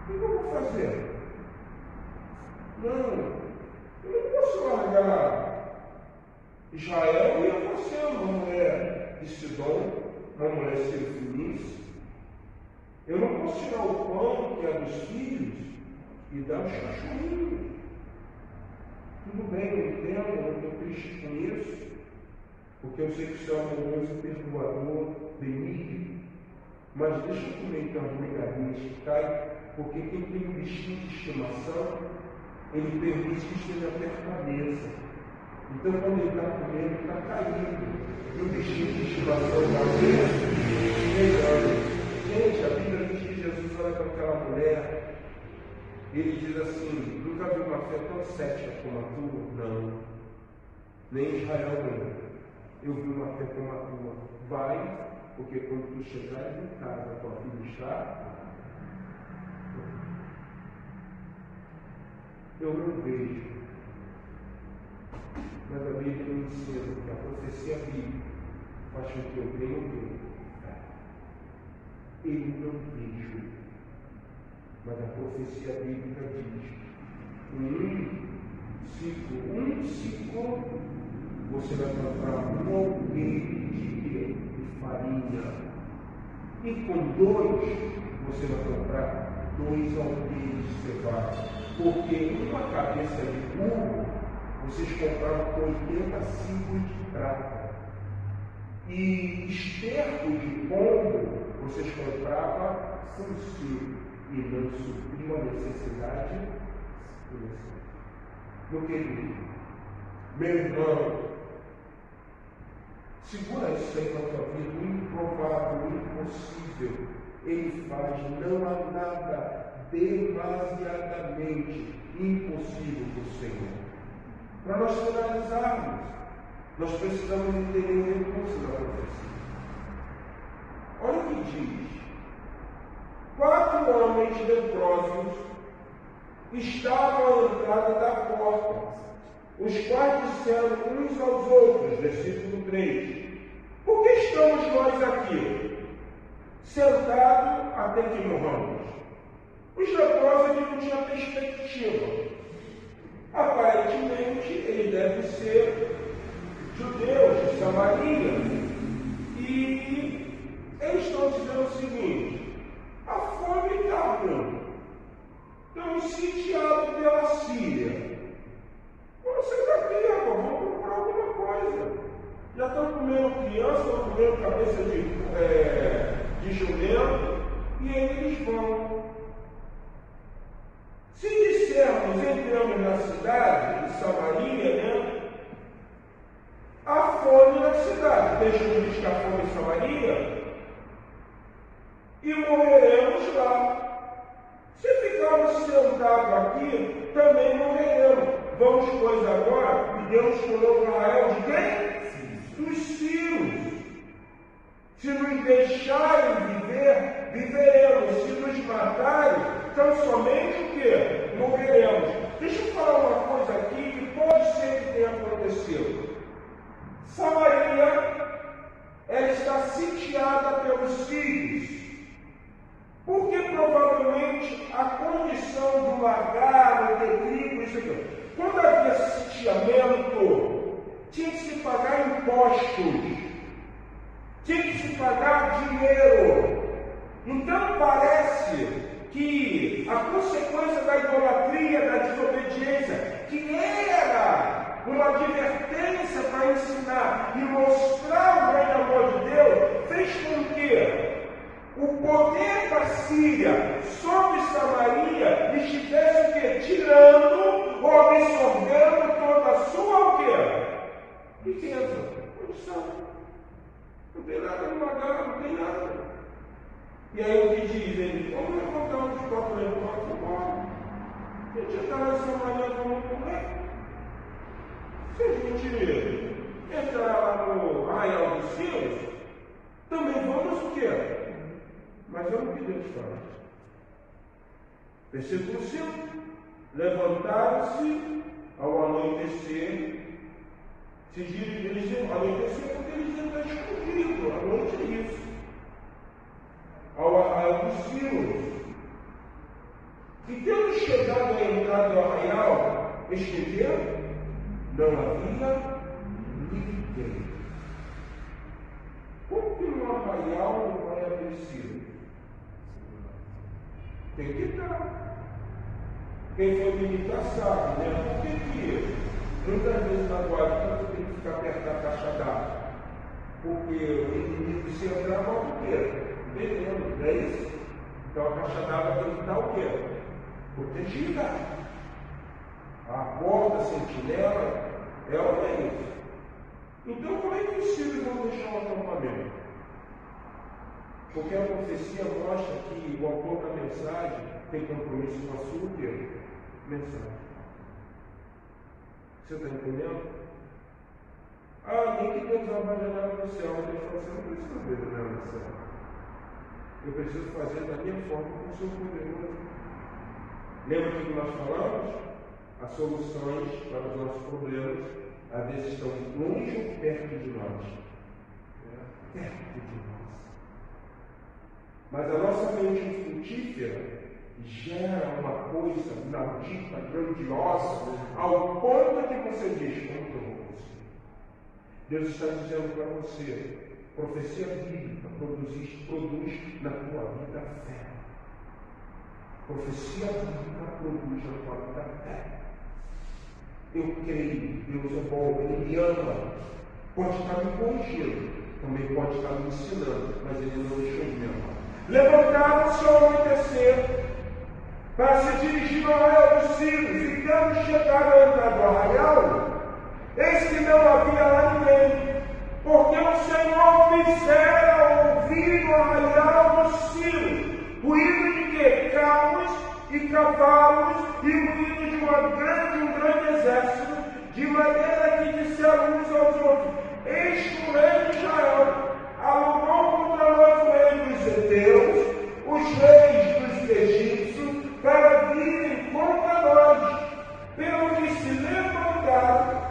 Speaker 1: O que eu vou fazer? Não, eu não posso largar Israel e você é uma mulher de Sidom, uma mulher sirofenícia. Eu não posso tirar o pão que é dos filhos e dar os cachorrinhos. Tudo bem, eu entendo, eu estou triste com isso. Porque eu sei que você é um amoroso, perdoador, benigno. Mas deixa eu comer então as migalhinhas que caem, porque quem tem um bichinho de estimação, ele permite que esteja perto da mesa. Então quando ele está comendo, ele está caindo. E o bichinho de estimação está melhorando. Gente, a Bíblia diz que Jesus olha para aquela mulher, ele diz assim, nunca vi uma fé tão cética como a tua? Não. Nem Israel não. Eu vi uma fé como a tua. Vai, porque quando tu chegares em casa, tua filha está. eu não vejo. Mas a Bíblia me ensina que a profecia bíblica faz com que eu tenha fé. Eu não vejo. Mas a profecia bíblica diz: um ciclo você vai comprar um alqueire de farinha. E com 2 você vai comprar 2 alqueires de cevada. Porque uma cabeça de burro vocês compraram por 80 ciclos de prata. E esterco de pombo vocês compravam sancio e não supriu a necessidade financeira. Meu querido, meu irmão, segura isso aí na tua vida. O improvável, o impossível, ele faz. Não há nada demasiadamente impossível para o Senhor. Para nós finalizarmos, nós precisamos entender o recurso da profecia. Olha o que diz: 4 homens leprosos estavam à entrada da porta, os quais disseram uns aos outros, versículo 3: por que estamos nós aqui, sentados até que morramos? Os leprosos não tinham perspectiva. Aparentemente, ele deve ser judeus de Samaria. E eles estão dizendo o seguinte: a fome está ruim. Estamos sitiados pela Síria. Vamos sair daqui, agora, vamos procurar alguma coisa. Já estão comendo criança, estão comendo cabeça de jumento, e aí eles vão. Se dissermos, entramos na cidade de Samaria, há fome na cidade. Deixa eu dizer que há fome em Samaria, e morreremos lá. Se ficarmos sentados aqui, também morreremos. Vamos, pois, agora, e Deus colocou Israel de quem? Dos sírios. Se nos deixarem viver, viveremos. Se nos matarem, então somente o quê? Morreremos. Deixa eu falar uma coisa aqui que pode ser que tenha acontecido. Samaria, ela está sitiada pelos sírios. Porque provavelmente a condição do lagar, do trigo, isso aqui. Quando havia sitiamento, tinha que se pagar impostos, tinha que se pagar dinheiro. Então parece que a consequência da idolatria, da desobediência, que era uma advertência para ensinar e mostrar o grande amor de Deus, fez com que o poder da Síria sobre Samaria estivesse o quê? Tirando ou absorvendo toda a sua o quê? Riqueza, condição. Não tem nada no lagar, não tem nada. E aí o que diz ele? Vamos levantar uns copos leprosos e embora. A gente está em Samaria, vamos comer. Se a gente entrar lá no arraial dos Sírios, também vamos o quê? Mas eu não pedi Deus faz. Versículo 5: levantaram-se ao anoitecer, se dirigiram ao anoitecer porque eles iam estar escondidos, a noite é isso, ao arraial dos Sírios. E tendo chegado à entrada do arraial, escreveram: não havia ninguém. Como que no arraial não vai haver Sírio? Tem que estar. Quem for militar sabe, né? Por que muitas vezes na guarda você tem que ficar perto da caixa d'água? Porque o inimigo, se entrar, bota o quê? Veneno, não é isso? Então a caixa d'água tem que estar o quê? Protegida. A porta, a sentinela, é ou é isso? Então como é que os sírios vão deixar o acampamento? Porque a profecia mostra que o autor da mensagem tem compromisso com a sua mensagem. Você está entendendo? Nem que Deus abra a janela do céu, mas ele fala assim: eu não preciso ver a janela do céu. Eu preciso fazer da minha forma com o seu poderoso. Lembra que nós falamos? as soluções para os nossos problemas, às vezes estão longe ou perto de nós. Perto de nós. Mas a nossa mente frutífera gera uma coisa inaudita, grandiosa, ao ponto que você diz: como que eu vou conseguir? Deus está dizendo para você: profecia bíblica produz na tua vida fé. Profecia bíblica produz na tua vida fé. Eu creio, Deus é bom, Ele me ama. Pode estar me corrigindo, também pode estar me ensinando, mas Ele não deixou de me amar. Levantaram-se ao anoitecer para se dirigir ao arraial dos Círios, e quando chegaram à entrada do arraial, eis que não havia lá ninguém, porque o Senhor fizera ouvir no arraial dos Círios ruído de quê? Carros e cavalos e ruído de um grande exército, de maneira que disseram uns aos outros: eis que o rei de Israel armou contra nós o rei dos heteus, os reis dos egípcios, para virem contra nós. Pelo que se levantaram,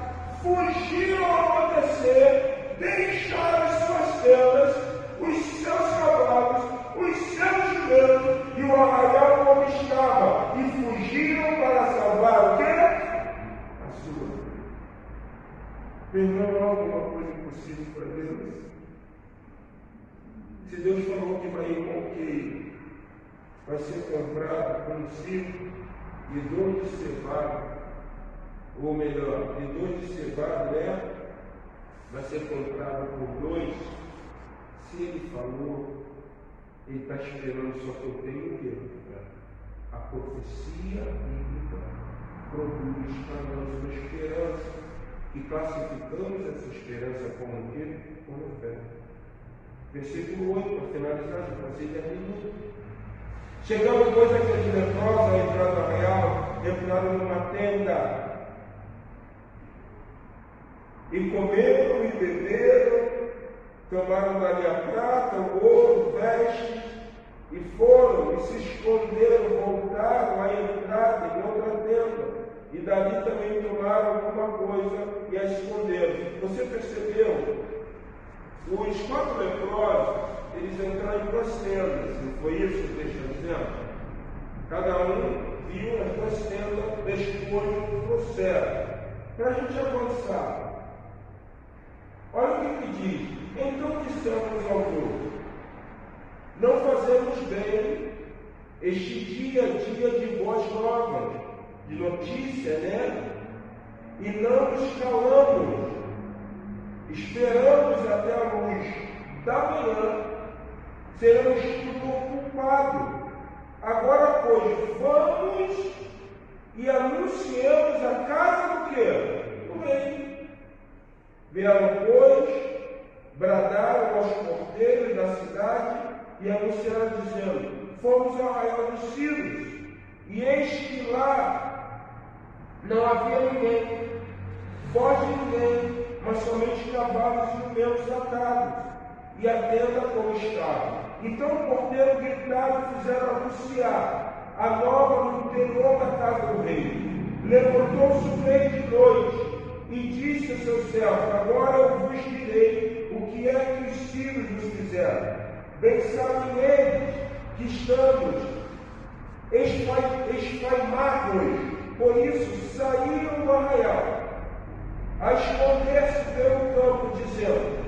Speaker 1: fugiram ao anoitecer, deixaram as suas tendas, os seus cavalos, os seus jumentos e o arraial como estava, e fugiram para salvar o quê? A sua vida. Não há alguma coisa impossível para Deus. Se Deus falou que vai ir com o queijo, vai ser comprado com 5 bidões de cevada, ou melhor, bidões de cevada, né? Vai ser comprado por 2. Se Ele falou, Ele está esperando só que eu tenha o quê? A profecia bíblica produz para nós uma esperança, e classificamos essa esperança como o quê? Como fé. Versículo 8, para finalizar, já passei 10 minutos. Chegando, pois, aqueles leprosos à entrada real, entraram numa tenda, e comeram e beberam, tomaram dali a prata, o ouro, vestes, e foram e se esconderam, voltaram à entrada em outra tenda, e dali também tomaram alguma coisa e a esconderam. Você percebeu? Os 4 leprosos, eles entraram em 2 tendas, não foi isso que eles estão dizendo? Cada um viu as 2 tendas, despojo, trouxeram. Para a gente avançar, olha o que diz: então dissemos ao outro: não fazemos bem este dia de boas novas, de notícia, né? E não nos calamos, esperamos até a luz da manhã, seremos tudo culpados. Agora, pois, vamos e anunciamos a casa do quê? Do rei. Vieram, pois, bradaram aos porteiros da cidade e anunciaram, dizendo: fomos ao arraial dos Círios, e eis que lá não havia ninguém, voz de ninguém, mas somente cavalos e jumentos atados, e a tenda como estava. Então o porteiro gritaram e fizeram anunciar a nova no interior da casa do rei. Levantou-se o rei de noite e disse a seus servos: agora eu vos direi o que é que os sírios nos fizeram. Bem sabem eles que estamos esfaimados, por isso saíram do arraial a esconder-se pelo campo, dizendo: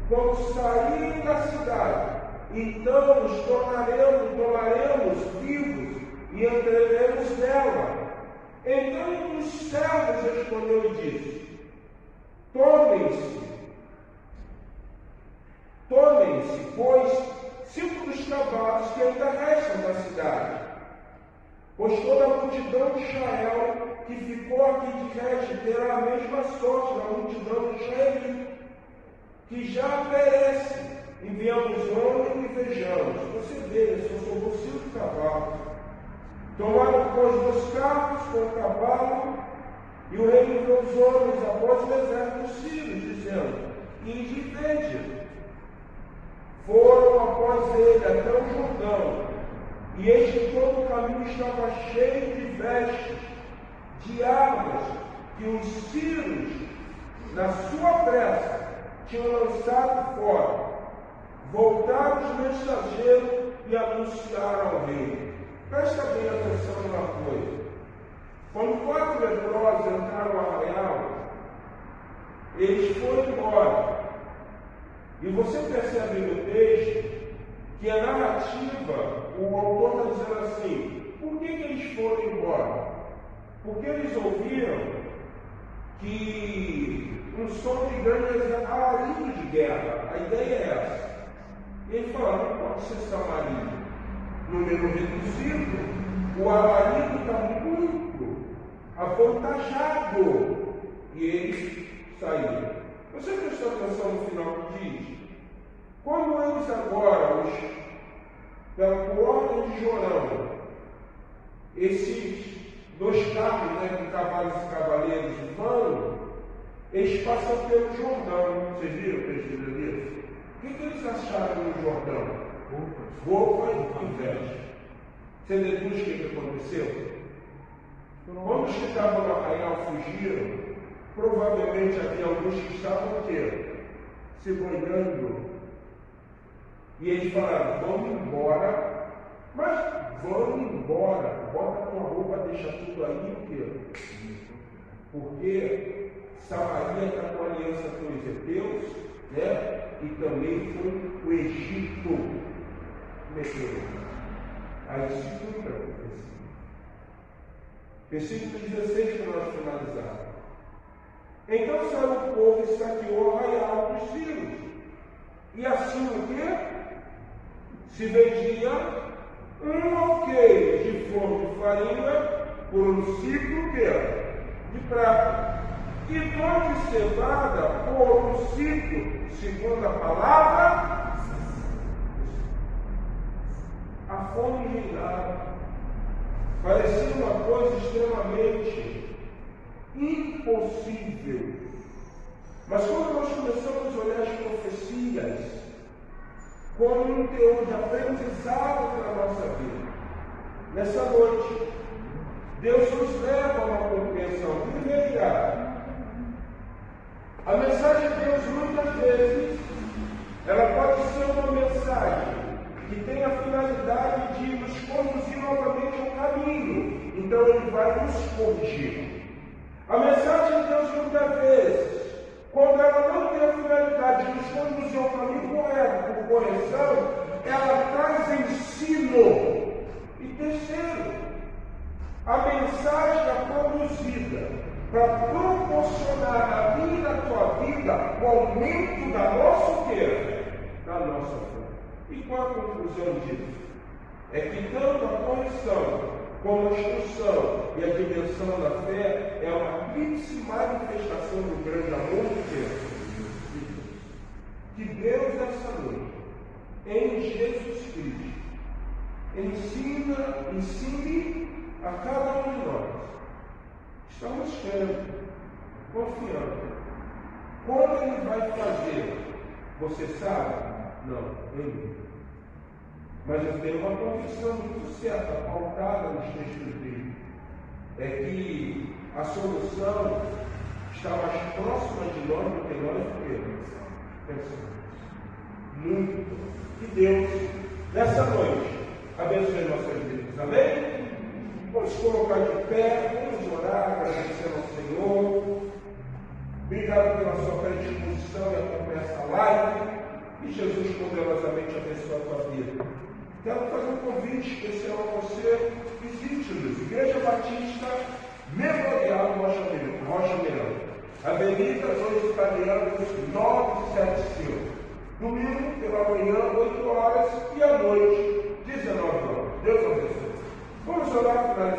Speaker 1: quando saírem da cidade, então nos tomaremos vivos e entraremos nela. Então um dos servos respondeu e disse: tomem-se, pois, 5 dos cavalos que ainda restam da cidade, pois toda a multidão de Israel que ficou aqui de resto terá a mesma sorte da multidão de Israel, que já perece. Enviamos homem e vejamos. Você vê, só sobrou 5 cavalos. Tomaram, pois, 2 carros com o cavalo, e o rei enviou os homens após o exército dos sírios, dizendo: ide e vede. Foram após ele até o Jordão, e eis que todo o caminho estava cheio de vestes, de armas que os sírios, na sua pressa, tinham lançado fora. Voltaram os mensageiros e anunciaram ao rei. Presta bem atenção numa coisa. Quando 4 leprosos entraram no arraial, eles foram embora. E você percebe no texto que a narrativa, o autor está dizendo assim: por que eles foram embora? Porque eles ouviram que um som de grande alarido de guerra. A ideia é essa. E ele fala: não pode ser Samaria. Número reduzido, o alarido está muito avantajado. E eles saíram. Você prestou atenção no final que diz? Quando eles agora, por ordem de Jorão, esses 2 carros, né, com cavalos e cavaleiros vão, eles passam pelo Jordão. Vocês viram o texto disso? O que eles acharam no Jordão? Roupa e veste. Você deduz o que aconteceu? Quando os que estavam no arraial fugiram, provavelmente havia alguns que estavam o quê? Se banhando. E eles falaram: vamos embora. Mas vamos embora. Bota a tua roupa, deixa tudo aí, o quê? Porque Samaria está com aliança com os heteus, né? E também com o Egito. Aí se cumpre a profecia. Versículo 16 para nós finalizar. Então saiu o povo e saqueou o arraial dos sírios. E assim o quê? Se vendia um alqueire de flor de farinha por um ciclo de prata. E dor de cevada por um ciclo, segundo a palavra. A fome reinava. Parecia uma coisa extremamente impossível. Mas quando nós começamos a olhar as profecias como um teor de aprendizado para a nossa vida, nessa noite, Deus nos leva a uma compreensão. Primeira, a mensagem de Deus muitas vezes, ela pode ser uma mensagem que tem a finalidade de nos conduzir novamente ao caminho. Então Ele vai nos corrigir. A mensagem de Deus muitas vezes, quando ela não tem a finalidade de nos conduzir ao caminho correto, por correção, ela traz ensino. E terceiro, a mensagem é produzida para proporcionar na minha e na tua vida o aumento da nossa quê? Da nossa fé. E qual a conclusão disso? É que tanto a correção como a instrução e a dimensão da fé é uma tríplice manifestação do grande amor de Deus. Que Deus, nessa noite, em Jesus Cristo, ensine a cada um de nós. Estamos crendo, confiando. Como Ele vai fazer? Você sabe? Não, Ele. Mas eu tenho uma convicção muito certa, pautada nos textos dele. É que a solução está mais próxima de nós do que nós pensamos. Muito. Que Deus, nessa noite, abençoe nossas vidas. Amém? Vamos colocar de pé, vamos orar, agradecer ao Senhor. Obrigado pela sua predisposição e acompanhar essa live. E Jesus poderosamente abençoe a tua vida. Quero fazer um convite especial a você. Visite-nos, Igreja Batista Memorial Rocha Miranda, Avenida dos Italianos 975. Domingo pela manhã, 8 horas, e à noite, 19 horas. Deus abençoe. Vamos orar finalizando.